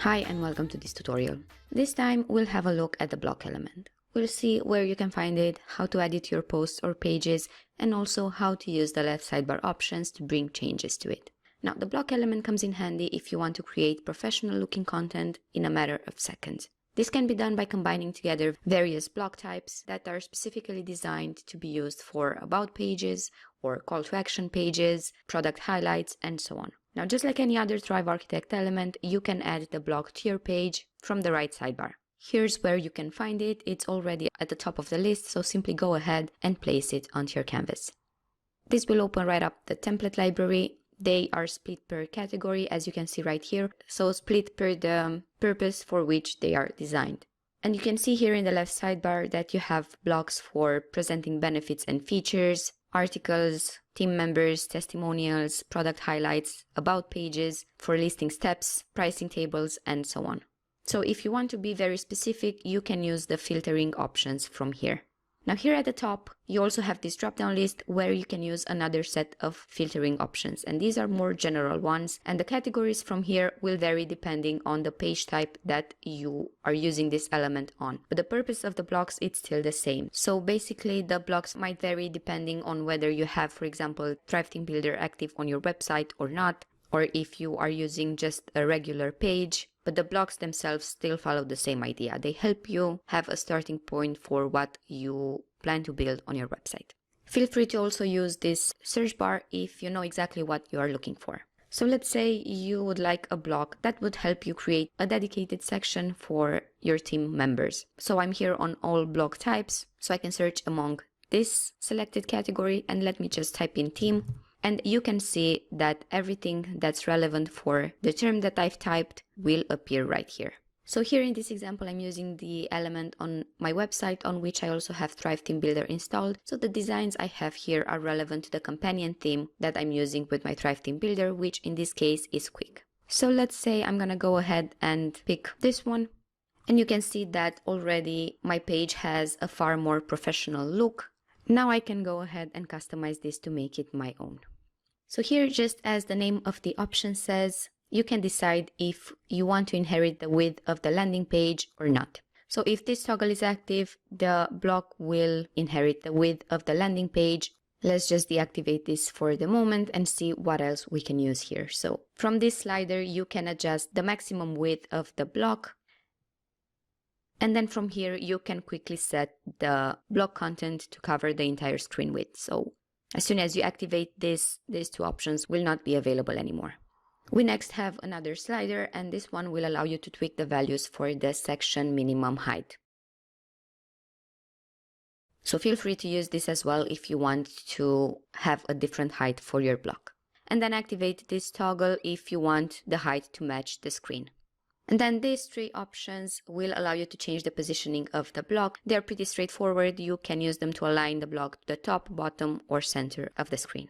Hi and welcome to this tutorial. This time we'll have a look at the block element. We'll see where you can find it, how to edit your posts or pages, and also how to use the left sidebar options to bring changes to it. Now, the block element comes in handy if you want to create professional looking content in a matter of seconds. This can be done by combining together various block types that are specifically designed to be used for about pages or call to action pages, product highlights, and so on. Now, just like any other Thrive Architect element, you can add the block to your page from the right sidebar. Here's where you can find it. It's already at the top of the list, so simply go ahead and place it onto your canvas. This will open right up the template library. They are split per category, as you can see right here, so split per the purpose for which they are designed. And you can see here in the left sidebar that you have blocks for presenting benefits and features, articles, team members, testimonials, product highlights, about pages, for listing steps, pricing tables, and so on. So if you want to be very specific, you can use the filtering options from here. Now here at the top, you also have this drop-down list where you can use another set of filtering options, and these are more general ones, and the categories from here will vary depending on the page type that you are using this element on. But the purpose of the blocks is still the same. So basically the blocks might vary depending on whether you have, for example, Thrive Team Builder active on your website or not, or if you are using just a regular page. But the blocks themselves still follow the same idea. They help you have a starting point for what you plan to build on your website. Feel free to also use this search bar if you know exactly what you are looking for. So let's say you would like a block that would help you create a dedicated section for your team members. So I'm here on all block types, so I can search among this selected category, and let me just type in team. And you can see that everything that's relevant for the term that I've typed will appear right here. So here in this example, I'm using the element on my website on which I also have Thrive Team Builder installed. So the designs I have here are relevant to the companion theme that I'm using with my Thrive Team Builder, which in this case is Quick. So let's say I'm gonna go ahead and pick this one. And you can see that already my page has a far more professional look. Now I can go ahead and customize this to make it my own. So here, just as the name of the option says, you can decide if you want to inherit the width of the landing page or not. So if this toggle is active, the block will inherit the width of the landing page. Let's just deactivate this for the moment and see what else we can use here. So from this slider, you can adjust the maximum width of the block. And then from here, you can quickly set the block content to cover the entire screen width. So as soon as you activate this, these two options will not be available anymore. We next have another slider, and this one will allow you to tweak the values for the section minimum height. So feel free to use this as well if you want to have a different height for your block. And then activate this toggle if you want the height to match the screen. And then these three options will allow you to change the positioning of the block. They're pretty straightforward. You can use them to align the block to the top, bottom, or center of the screen.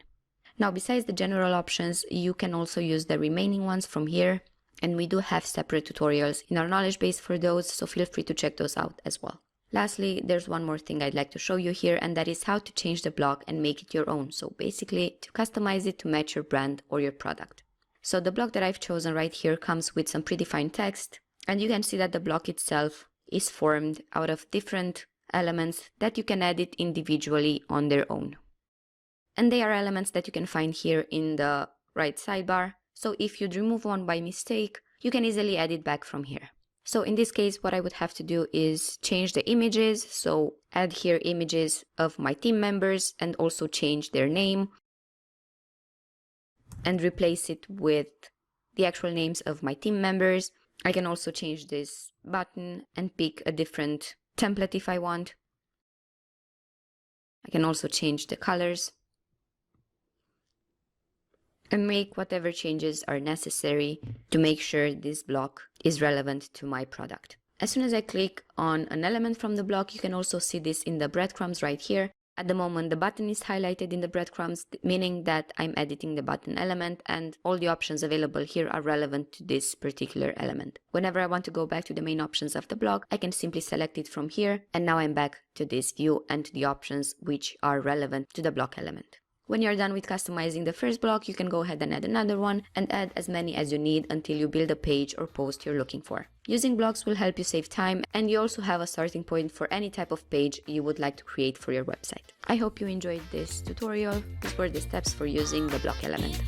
Now, besides the general options, you can also use the remaining ones from here. And we do have separate tutorials in our knowledge base for those, so feel free to check those out as well. Lastly, there's one more thing I'd like to show you here, and that is how to change the block and make it your own. So basically, to customize it to match your brand or your product. So the block that I've chosen right here comes with some predefined text, and you can see that the block itself is formed out of different elements that you can edit individually on their own. And they are elements that you can find here in the right sidebar. So if you'd remove one by mistake, you can easily add it back from here. So in this case, what I would have to do is change the images. So add here images of my team members and also change their name, and replace it with the actual names of my team members. I can also change this button and pick a different template if I want. I can also change the colors and make whatever changes are necessary to make sure this block is relevant to my product. As soon as I click on an element from the block, you can also see this in the breadcrumbs right here. At the moment, the button is highlighted in the breadcrumbs, meaning that I'm editing the button element, and all the options available here are relevant to this particular element. Whenever I want to go back to the main options of the block, I can simply select it from here, and now I'm back to this view and to the options which are relevant to the block element. When you're done with customizing the first block, you can go ahead and add another one and add as many as you need until you build a page or post you're looking for. Using blocks will help you save time, and you also have a starting point for any type of page you would like to create for your website. I hope you enjoyed this tutorial. These were the steps for using the block element.